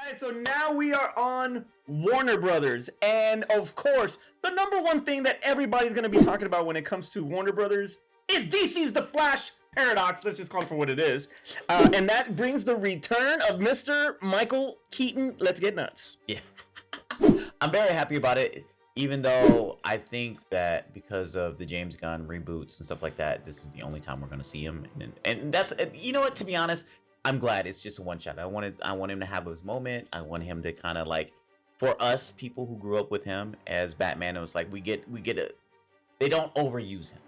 Guys, so now we are on Warner Brothers, and of course, the number one thing that everybody's going to be talking about when it comes to Warner Brothers is DC's The Flash paradox. Let's just call it for what it is, and that brings the return of Mr. Michael Keaton. Let's get nuts. Yeah, I'm very happy about it, even though I think that because of the James Gunn reboots and stuff like that, this is the only time we're going to see him, and that's, you know what, to be honest, I'm glad it's just a one shot. I want him to have his moment. I want him to kind of, like, for us people who grew up with him as Batman, it was like we get it. They don't overuse him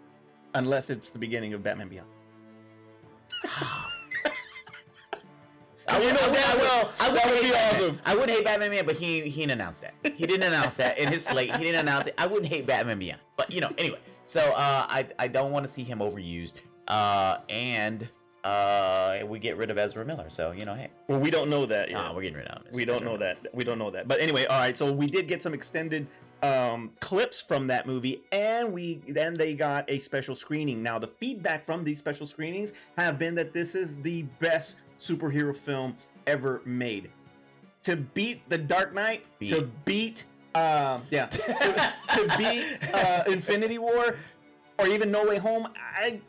Unless it's the beginning of Batman Beyond. I wouldn't hate Batman Beyond, but he didn't announce that. He didn't announce that in his slate. He didn't announce it. I wouldn't hate Batman Beyond, but anyway. So I don't want to see him overused. And we get rid of Ezra Miller. So hey. Well, we don't know that yet. We're getting rid of him. We don't know that. We don't know that. But anyway, all right. So we did get some extended clips from that movie, and then they got a special screening. Now, the feedback from these special screenings have been that this is the best superhero film ever made. To beat The Dark Knight, to beat Infinity War, or even No Way Home, I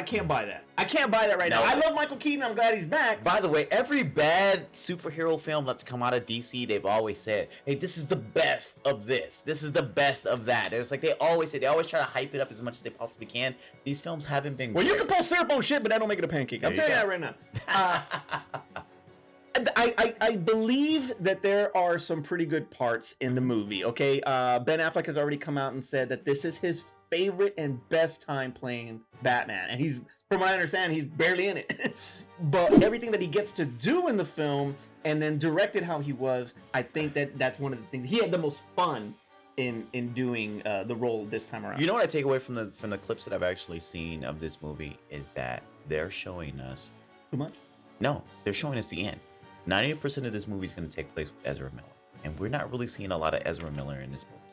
can't buy that. I can't buy that right now. I love Michael Keaton. I'm glad he's back. By the way, every bad superhero film that's come out of DC, they've always said, hey, this is the best of this. This is the best of that. It's like they always try to hype it up as much as they possibly can. These films haven't been great. You can pour syrup on shit, but that don't make it a pancake. I'm telling you that right now. I believe that there are some pretty good parts in the movie, okay? Ben Affleck has already come out and said that this is his favorite and best time playing Batman. And he's, from what I understand, he's barely in it. But everything that he gets to do in the film and then directed how he was, I think that's one of the things. He had the most fun in doing the role this time around. You know what I take away from the clips that I've actually seen of this movie is that they're showing us... Too much? No, they're showing us the end. 90% of this movie is going to take place with Ezra Miller. And we're not really seeing a lot of Ezra Miller in this movie.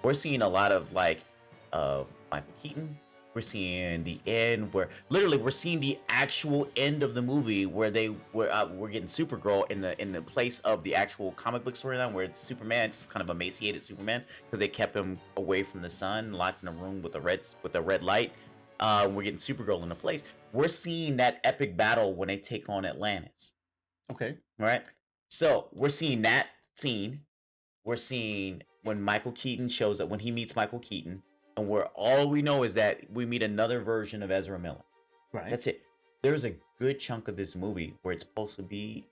We're seeing a lot of, of Michael Keaton. We're seeing the end where we're seeing the actual end of the movie where we're getting Supergirl in the place of the actual comic book storyline where it's Superman, just kind of emaciated Superman because they kept him away from the sun, locked in a room with a red light. We're getting Supergirl in the place. We're seeing that epic battle when they take on Atlantis. Okay. Right. So we're seeing that scene. We're seeing when Michael Keaton shows up, when he meets Michael Keaton, and all we know is that we meet another version of Ezra Miller. Right. That's it. There's a good chunk of this movie where it's supposed to be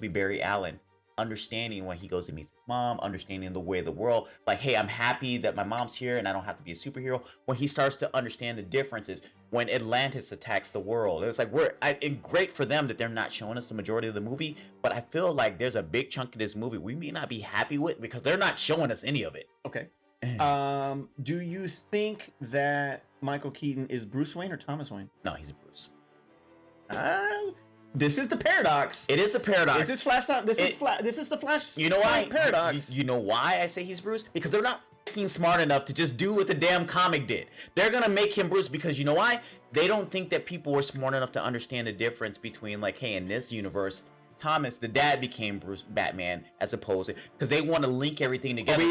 Barry Allen understanding when he goes and meets his mom, understanding the way of the world. Like, hey, I'm happy that my mom's here and I don't have to be a superhero. When he starts to understand the differences when Atlantis attacks the world. It's like and great for them that they're not showing us the majority of the movie, but I feel like there's a big chunk of this movie we may not be happy with because they're not showing us any of it. Okay. Do you think that Michael Keaton is Bruce Wayne or Thomas Wayne? No, he's Bruce. This is the paradox. It is the paradox. This is Flash. This is the Flash. You know why? Paradox. You know why I say he's Bruce? Because they're not fucking smart enough to just do what the damn comic did. They're gonna make him Bruce because you know why? They don't think that people were smart enough to understand the difference between, like, hey, in this universe, Thomas, the dad, became Batman, as opposed to, because they want to link everything together.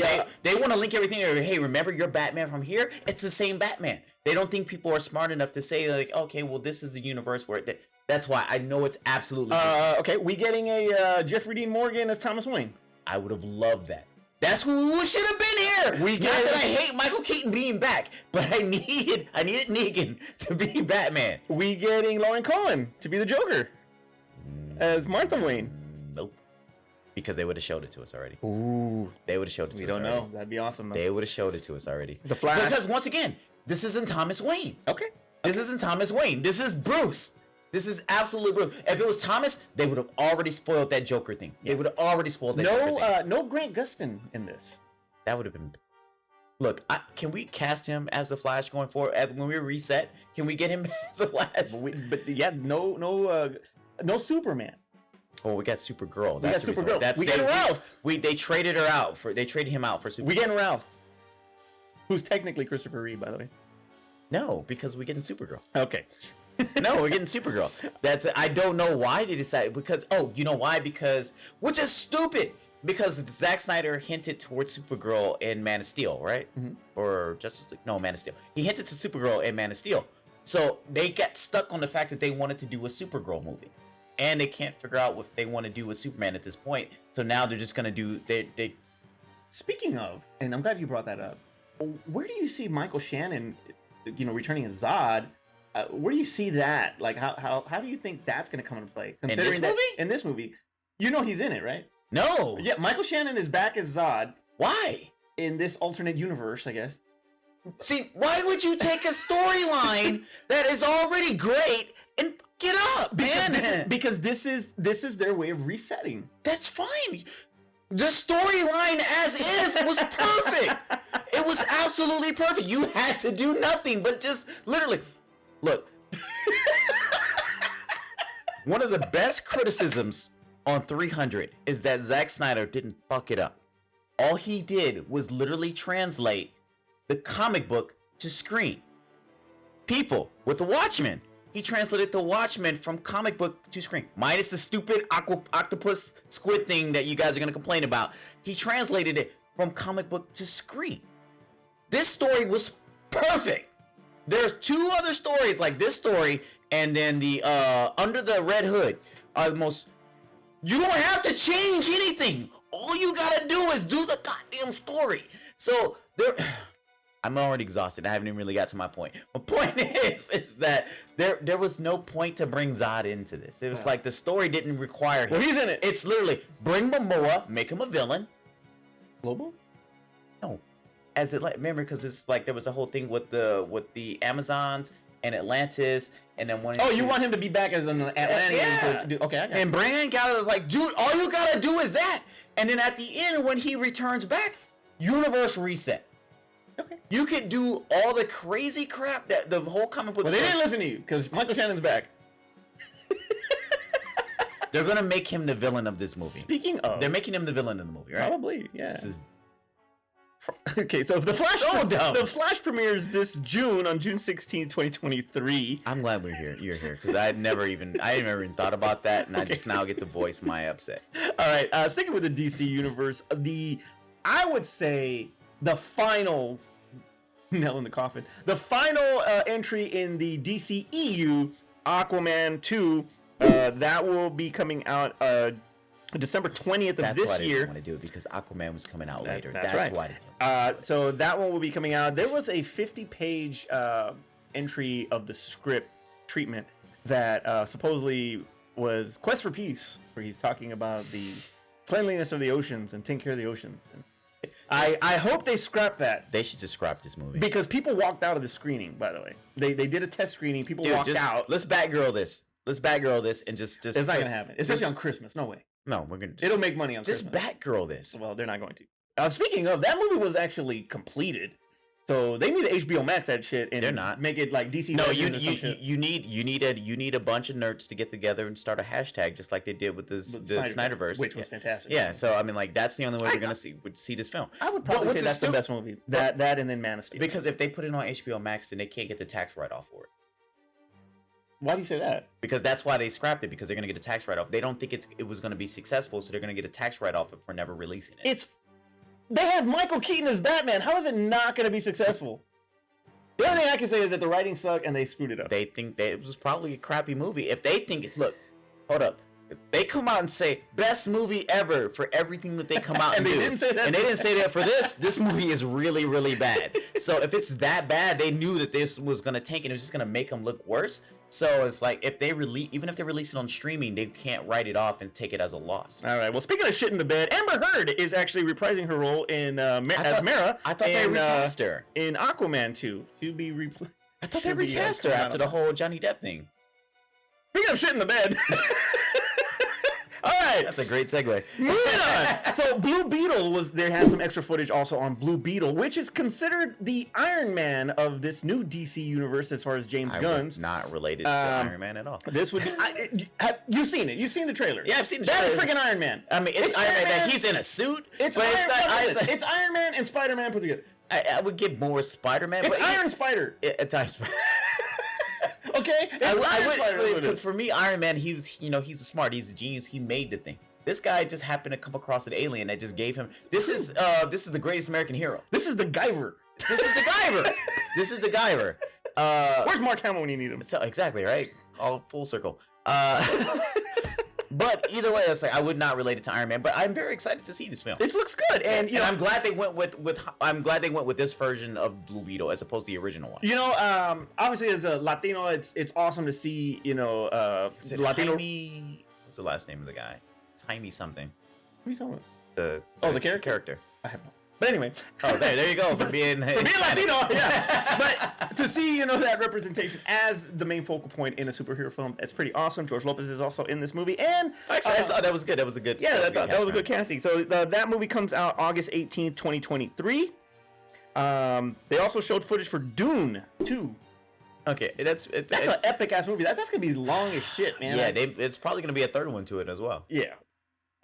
They want to link everything together. Hey, remember your Batman from here? It's the same Batman. They don't think people are smart enough to say, like, okay, well, this is the universe where that's why I know it's absolutely. Okay, we getting a Jeffrey Dean Morgan as Thomas Wayne. I would have loved that. That's who should have been here. Not that I hate Michael Keaton being back, but I needed Negan to be Batman. We getting Lauren Cohen to be the Joker as Martha Wayne. Nope. Because they would have showed it to us already. Ooh. They would have showed it to us already. We don't know. That'd be awesome, though. They would have showed it to us already. The Flash. Because, once again, this isn't Thomas Wayne. Okay. This isn't Thomas Wayne. This is Bruce. This is absolutely Bruce. If it was Thomas, they would have already spoiled that Joker thing. Yeah. They would have already spoiled that Joker thing. No Grant Gustin in this. That would have been... Look, can we cast him as the Flash going forward? When we reset, can we get him as the Flash? No Superman. Oh, we got Supergirl. We got Supergirl. We getting Ralph. They traded her out they traded him out for Supergirl. We getting Ralph, who's technically Christopher Reeve, by the way. No, because we're getting Supergirl. Okay. No, we're getting Supergirl. I don't know why they decided, because you know why? Because, which is stupid. Because Zack Snyder hinted towards Supergirl in Man of Steel, right? Mhm. Or Justice League? No, Man of Steel. He hinted to Supergirl in Man of Steel. So they got stuck on the fact that they wanted to do a Supergirl movie. And they can't figure out if they want to do a Superman at this point. So now they're just going to do... They. Speaking of, and I'm glad you brought that up, where do you see Michael Shannon, returning as Zod? Where do you see that? Like, how do you think that's going to come into play? Considering that in this movie, he's in it, right? No. Yeah, Michael Shannon is back as Zod. Why? In this alternate universe, I guess. See, why would you take a storyline that is already great and get up, man? Because this is their way of resetting. That's fine. The storyline as is was perfect. It was absolutely perfect. You had to do nothing but just literally look. One of the best criticisms on 300 is that Zack Snyder didn't fuck it up. All he did was literally translate the comic book to screen. People with the Watchmen, he translated the Watchmen from comic book to screen, minus the stupid octopus squid thing that you guys are going to complain about. He translated it from comic book to screen. This story was perfect. There's two other stories like this story, and then the Under the Red Hood are the most. You don't have to change anything. All you gotta do is do the goddamn story. So there, I'm already exhausted. I haven't even really got to my point. My point is that there was no point to bring Zod into this. It was like the story didn't require him. Well, he's in it. It's literally bring Momoa, make him a villain. Global? No, remember, because it's like there was a whole thing with the Amazons and Atlantis, and then one. Oh, you want him to be back as an Atlantean? Yeah. Okay, I got and Brian Gallagher's like, dude, all you gotta do is that. And then at the end, when he returns back, universe reset. Okay. You could do all the crazy crap that the whole comic book. Well, they didn't listen to you because Michael Shannon's back. They're gonna make him the villain of this movie. Speaking of, they're making him the villain of the movie, right? Probably, yeah. This is okay. So the Flash, dumb. The Flash premieres this June on June 16, 2023. I'm glad you're here because I never even thought about that, and I just now get to voice my upset. All right, sticking with the DC universe, I would say the final nail in the coffin, the final entry in the DC EU, Aquaman 2, that will be coming out December 20th of That's this why I year. didn't want to do it because Aquaman was coming out later. That's right. Why I didn't. So that one will be coming out. There was a 50-page entry of the script treatment that supposedly was Quest for Peace, where he's talking about the cleanliness of the oceans and taking care of the oceans. And I hope they scrap that. They should just scrap this movie because people walked out of the screening. By the way, they did a test screening. People walked out. Let's Batgirl this. And just. It's not gonna happen, especially on Christmas. No way. No, we're gonna. It'll make money on just Christmas. Batgirl this. Well, they're not going to. Speaking of, that movie was actually completed, so they need to HBO Max that shit and they're not. Make it like DC. No, you need a bunch of nerds to get together and start a hashtag just like they did with the Snyderverse, which was fantastic. Yeah, so I mean, like that's the only way we're gonna see this film. I would probably say that's the best movie. That and then Man of Steel. Because if they put it on HBO Max, then they can't get the tax write-off for it. Why do you say that? Because that's why they scrapped it, because they're going to get a tax write-off. They don't think it was going to be successful, so they're going to get a tax write-off for never releasing it. They have Michael Keaton as Batman. How is it not going to be successful? The only thing I can say is that the writing sucked and they screwed it up. They think that it was probably a crappy movie. If they think, look, hold up. If they come out and say, best movie ever for everything that they come out and do. Didn't say that. And they didn't say that for this movie is really, really bad. So if it's that bad, they knew that this was going to tank and it was just going to make them look worse. So it's like if they even if they release it on streaming, they can't write it off and take it as a loss. All right. Well, speaking of shit in the bed, Amber Heard is actually reprising her role in as Mera. I thought they recast her in Aquaman 2. She'll be I thought they recast her after the whole Johnny Depp thing. Speaking of shit in the bed. All right. That's a great segue. Moving on. So Blue Beetle there has some extra footage also on Blue Beetle, which is considered the Iron Man of this new DC universe as far as James Gunn's. Not related to Iron Man at all. This would be. You've seen it. You've seen the trailer. Yeah, I've seen the trailer. That's freaking Iron Man. I mean, it's Iron Man that he's in a suit. It's Iron Man and Spider-Man put together. I would give more Spider-Man. It's Iron Spider. It's Iron Spider. Okay, Okay, I would, because for me, Iron Man, he's smart, he's a genius, he made the thing. This guy just happened to come across an alien that just gave him. This is the greatest American hero. This is the Guyver. This is the Guyver. This is the Guyver. Where's Mark Hamill when you need him? So, exactly right. All full circle. But either way, it's like I would not relate it to Iron Man, but I'm very excited to see this film. It looks good, and you know, I'm glad they went with this version of Blue Beetle as opposed to the original one. You know, obviously as a Latino, it's awesome to see, you know, Latino. Jaime, what's the last name of the guy? It's Jaime something. What are you talking The about? The character. I have no. But anyway. Oh, there you go for being Latino, yeah. But to see, you know, that representation as the main focal point in a superhero film, it's pretty awesome. George Lopez is also in this movie, and actually, I saw that was good. That was a good. Yeah, that was a good casting. So that movie comes out August 18th, 2023. They also showed footage for Dune 2. Okay, that's an epic ass movie. That's gonna be long as shit, man. Yeah, it's probably gonna be a third one to it as well. Yeah.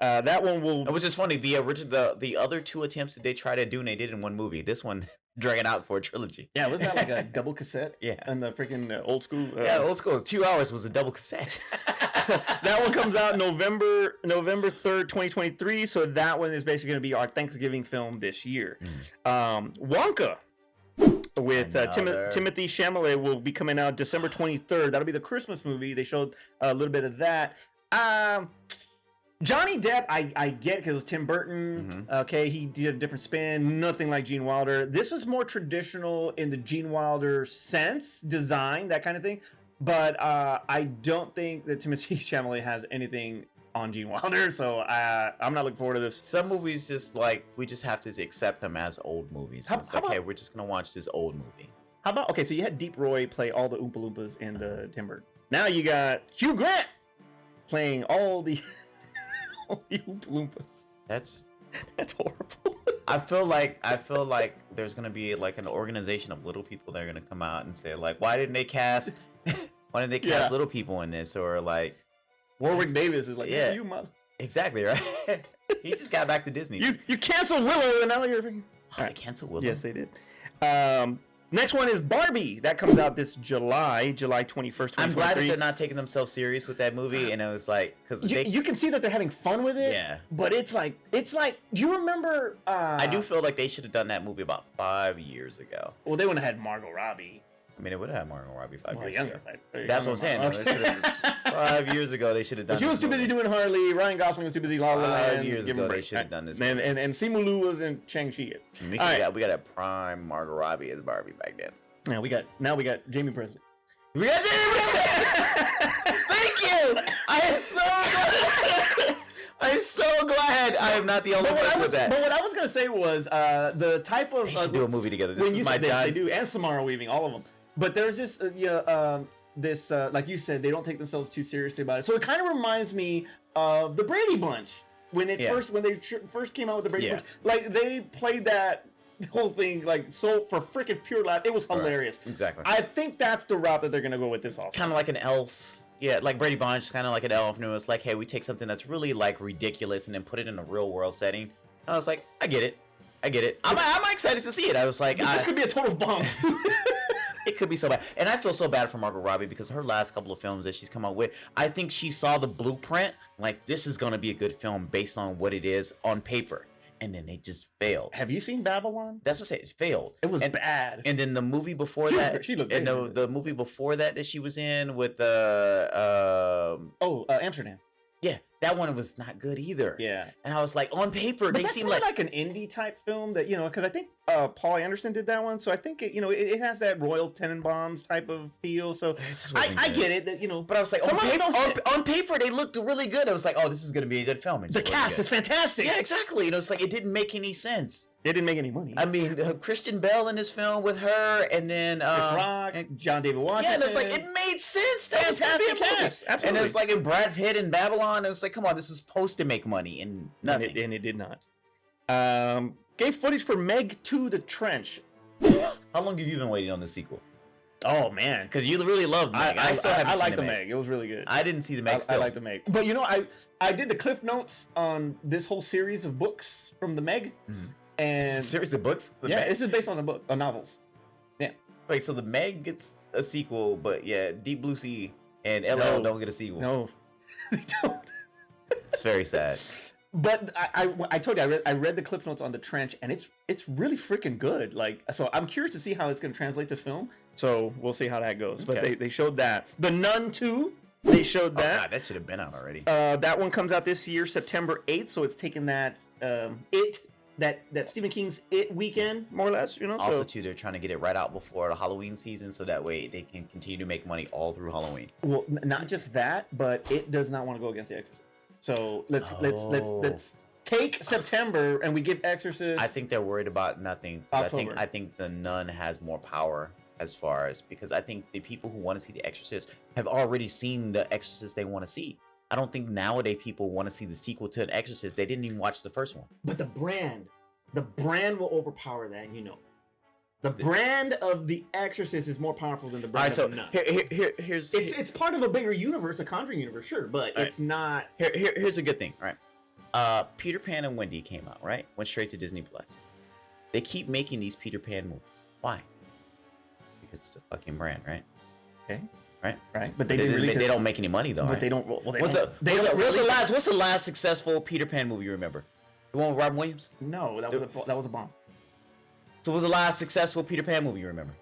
That one will. Which is funny. The other two attempts that they tried at Dune, they did in one movie. This one dragging out for a trilogy. Yeah, wasn't that like a double cassette? Yeah. And the freaking old school. Yeah, old school. 2 hours was a double cassette. That one comes out November 3rd, 2023. So that one is basically going to be our Thanksgiving film this year. Wonka with Timothy Chalamet will be coming out December 23rd. That'll be the Christmas movie. They showed a little bit of that. Johnny Depp, I get because it was Tim Burton. Mm-hmm. Okay, he did a different spin. Nothing like Gene Wilder. This is more traditional in the Gene Wilder sense, design, that kind of thing. But I don't think that Timothy Chalamet has anything on Gene Wilder, so I'm not looking forward to this. Some movies just like we just have to accept them as old movies. Hey, we're just gonna watch this old movie. How about so you had Deep Roy play all the Oompa Loompas in the Tim Burton. Now you got Hugh Grant playing all the Oompa Loompas. That's horrible. I feel like there's gonna be like an organization of little people that are gonna come out and say like, why didn't they cast little people in this? Or like Warwick Davis is like, yeah, you mother. Exactly right. He just got back to Disney. You canceled Willow and now you're. They canceled Willow. Yes, they did. Next one is Barbie. That comes out this July 21st, 2023. I'm glad that they're not taking themselves serious with that movie, and it was like because you can see that they're having fun with it. Yeah. But it's like do you remember? I do feel like they should have done that movie about 5 years ago. Well, they wouldn't have had Margot Robbie. I mean, it would have had Margot Robbie 5 years younger, ago. That's what I'm saying. Okay. 5 years ago, they should have done. She was too busy doing Harley. Ryan Gosling was too busy. 5 years ago, they should have done this. And Simu Liu was in Shang-Chi. We got a prime Margot Robbie as Barbie back then. Yeah, we got Jamie Presley. We got Jamie Presley. Thank you. I'm so glad I am not the only one with that. But what I was gonna say was the type of they should do a movie together. This is my job. They do, and Samara Weaving, all of them. But there's this like you said, they don't take themselves too seriously about it. So it kind of reminds me of the Brady Bunch when they first came out with the Brady Bunch. Like they played that whole thing like so for freaking pure laugh. It was hilarious. Right. Exactly. I think that's the route that they're gonna go with this also. Kind of like an Elf. Yeah, like Brady Bunch, kind of like an Elf. And it was like, hey, we take something that's really like ridiculous and then put it in a real world setting. I was like, I get it. I'm excited to see it. I was like, this could be a total bomb. It could be so bad. And I feel so bad for Margot Robbie because her last couple of films that she's come out with, I think she saw the blueprint. Like, this is going to be a good film based on what it is on paper. And then they just failed. Have you seen Babylon? That's what I said. It failed. It was bad. And then the movie before she looked and the movie before that she was in with Amsterdam. Yeah, that one was not good either. Yeah. And I was like, on paper, but they seem like an indie type film that, because I think Paul Anderson did that one. So I think it has that Royal Tenenbaums type of feel. So I get it that, But I was like, on paper, they looked really good. I was like, oh, this is going to be a good film. The cast is fantastic. Yeah, exactly. It's like, it didn't make any sense. It didn't make any money. I mean, Christian Bale in this film with her, and then Rock, John David Washington. Yeah, and it's like it made sense. That was fantastic cast. Absolutely. And it's like in Brad Pitt in Babylon. It was like, come on, this was supposed to make money, and nothing. And it did not. Gave footage for Meg 2: The Trench. How long have you been waiting on the sequel? Oh man, because you really loved Meg. I still haven't seen like the Meg. It was really good. I didn't see the Meg. I like the Meg. But I did the cliff notes on this whole series of books from the Meg. Mm-hmm. And it's a series of books? This is based on a book, novels. Yeah. Wait, so the Meg gets a sequel, but yeah, Deep Blue Sea and LL don't get a sequel. No, they don't. It's very sad. But I told you I read the cliff notes on The Trench, and it's really freaking good. Like, so I'm curious to see how it's going to translate to film. So we'll see how that goes. Okay. But they showed that. The Nun 2, they showed that. Oh God, that should have been out already. That one comes out this year, September 8th. So it's taking that that Stephen King's It weekend, more or less. You know. Also, so, too, they're trying to get it right out before the Halloween season, so that way they can continue to make money all through Halloween. well, not just that, but it does not want to go against The Exorcist. So let's take September and we give Exorcist. I think they're worried about nothing. October. I think the Nun has more power as far as, because I think the people who want to see The Exorcist have already seen The Exorcist they want to see. I don't think nowadays people want to see the sequel to An Exorcist. They didn't even watch the first one. But the brand will overpower that, and you know. The brand of The Exorcist is more powerful than the brand of The Nun. Here's It's part of a bigger universe, a Conjuring universe, sure, but Right. it's not. Here's a good thing, right? Peter Pan and Wendy came out, right? Went straight to Disney Plus. They keep making these Peter Pan movies. Why? Because it's a fucking brand, right? Okay. Right. But they didn't release they it. don't make any money though. But right? they don't. Well, they What's don't. what's the last successful Peter Pan movie you remember? The one with Robin Williams? No, that was a bomb. So what was the last successful Peter Pan movie you remember?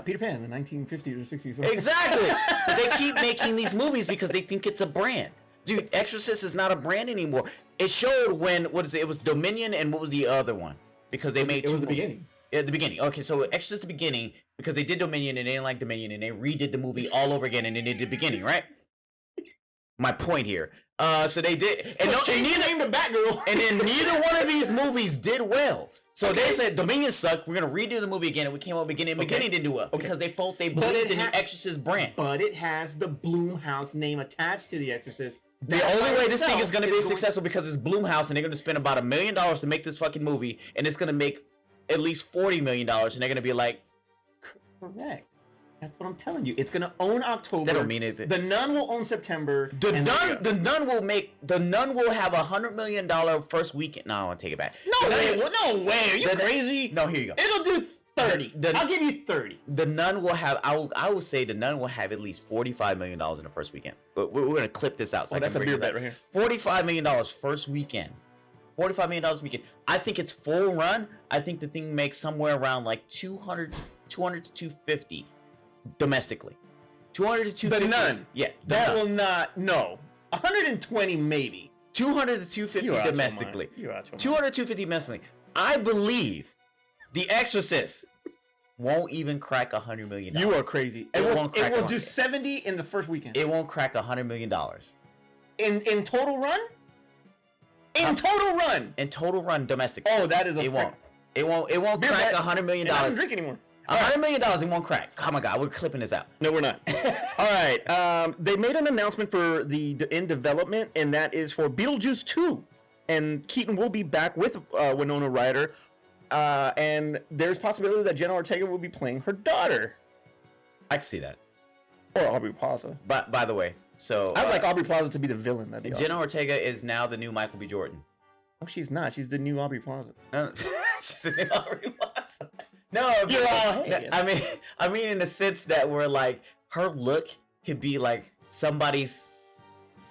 Peter Pan in the 1950s or 60s. Exactly. But they keep making these movies because they think it's a brand. Dude, Exorcist is not a brand anymore. It showed when it was Dominion and what was the other one? Because they made It two was the movies. beginning. Yeah, the beginning. Okay, so Exorcist the beginning, because they did Dominion and they didn't like Dominion and they redid the movie all over again and then they did the beginning, right? My point here. So they did, and neither the Batgirl. and then neither one of these movies did well. So they said Dominion sucked. We're gonna redo the movie again, and we came up beginning. Beginning didn't do well because they felt they believed in the Exorcist brand. But it has the Blumhouse name attached to the Exorcist. The only way this thing is gonna be successful because it's Blumhouse, and they're gonna spend about $1 million to make this fucking movie, and it's gonna make at least $40 million, and they're gonna be like, correct. That's what I'm telling you. It's gonna own October. that don't mean it. The Nun will own September. The Nun will have $100 million first weekend. No, I want to take it back. No way! No way! Are you crazy? No, here you go. It'll do 30. I'll give you 30. The Nun will have. I will say the Nun will have at least $45 million in the first weekend. But we're gonna clip this out. So That's a beer bet right here. $45 million first weekend. $45 million a weekend. I think it's full run. I think the thing makes somewhere around like 200 to 250 domestically. 200 to 250. The Nun. Yeah. That will not. No. 120 maybe. 200 to 250 domestically. 200 to 250 domestically. I believe The Exorcist won't even crack $100 million. You are crazy. It will do 70 in the first weekend. It won't crack $100 million. In total run? In total run domestic. Oh, that is a It won't crack $100 million. I don't drink anymore. $100 million, it won't crack. Oh my God, we're clipping this out. No, we're not. All right. They made an announcement for the in development, and that is for Beetlejuice 2. And Keaton will be back with Winona Ryder. And there's possibility that Jenna Ortega will be playing her daughter. I can see that. Or Aubrey Plaza. But by the way, so I'd like Aubrey Plaza to be the villain. That'd be Jenna awesome. Ortega is now the new Michael B. Jordan. Oh, she's not. She's the new Aubrey Plaza. No, she's the new Aubrey Plaza. No, You're all hey. I mean in the sense that we're like her look could be like somebody's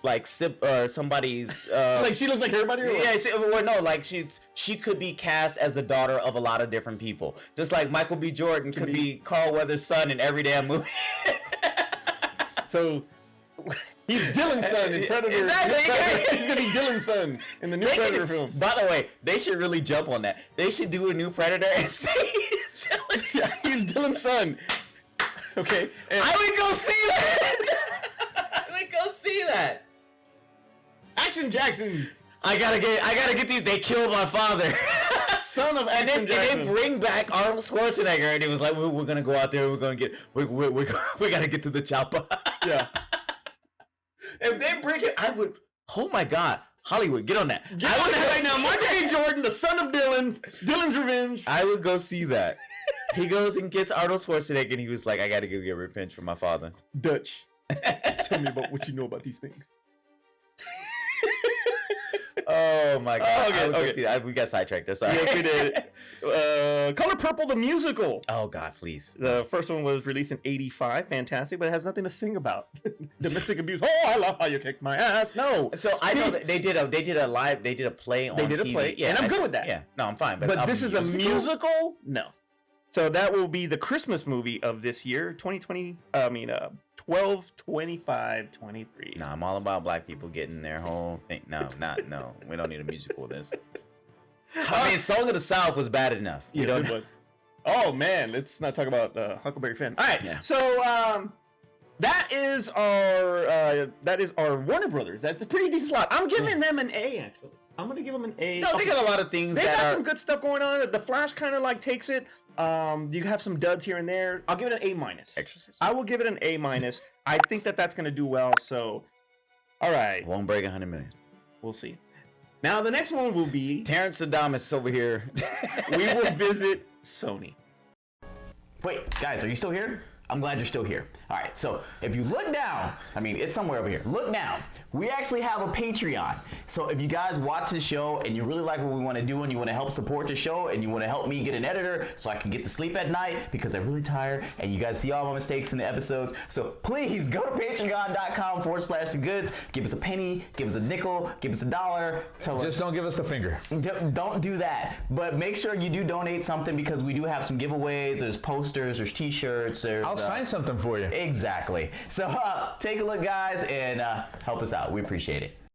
like sip or somebody's like she looks like everybody. She could be cast as the daughter of a lot of different people, just like Michael B. Jordan could be Carl Weathers' son in every damn movie. So he's Dylan's son in Predator. Exactly. He's gonna be Dylan's son in the new Predator film. By the way, they should really jump on that. They should do a new Predator and say he's Dylan's son. Yeah, he's Dylan's son. Okay. I would go see that. I would go see that. Action Jackson. I gotta get these. They killed my father. Son of Action Jackson. And they bring back Arnold Schwarzenegger, and he was like, "We're gonna go out there. We gotta get to the chopper." Yeah. If they bring it, I would. Oh my God, Hollywood, get on that. Get on that right now. Michael B. Jordan, the son of Dylan. Dylan's Revenge. I would go see that. He goes and gets Arnold Schwarzenegger, and he was like, "I gotta go get revenge for my father." Dutch. Tell me about what you know about these things. Oh my god! Okay, I was gonna okay. see that. We got sidetracked. There, sorry. Yes, we did. Color Purple, the musical. Oh god, please. The first one was released in '85. Fantastic, but it has nothing to sing about. Domestic abuse. Oh, I love how you kicked my ass. No. So I know that they did a play on TV. They did a play, and I'm good with that. Yeah, no, I'm fine. But this is a musical? No. So that will be the Christmas movie of this year, 2020. 12/25/23. No, I'm all about black people getting their whole thing. No. We don't need a musical of this. I mean, Song of the South was bad enough. You Yes, don't. it was. Oh man, let's not talk about Huckleberry Finn. All right, Yeah. so that is our Warner Brothers. That's a pretty decent slot. I'm giving them an A actually. I'm gonna give them an A. No, they got a lot of things They that got are. some good stuff going on. The Flash kind of like takes it. You have some duds here and there. I'll give it an A minus. Exorcist. I will give it an A minus. I think that that's gonna do well. So, all right, Won't break 100 million. we'll see. Now the next one will be Terrence Adamus over here. we will visit Sony. Wait, guys, are you still here? I'm glad you're still here. All right, so if you look down, I mean, it's somewhere over here. Look down. We actually have a Patreon. So if you guys watch the show and you really like what we want to do and you want to help support the show and you want to help me get an editor so I can get to sleep at night because I'm really tired and you guys see all my mistakes in the episodes. So please go to patreon.com/thegoods. Give us a penny, give us a nickel, give us $1. Just don't give us the finger. Don't do that. But make sure you do donate something because we do have some giveaways. There's posters, there's t-shirts. I'll sign something for you. Exactly. So take a look, guys, and help us out. We appreciate it.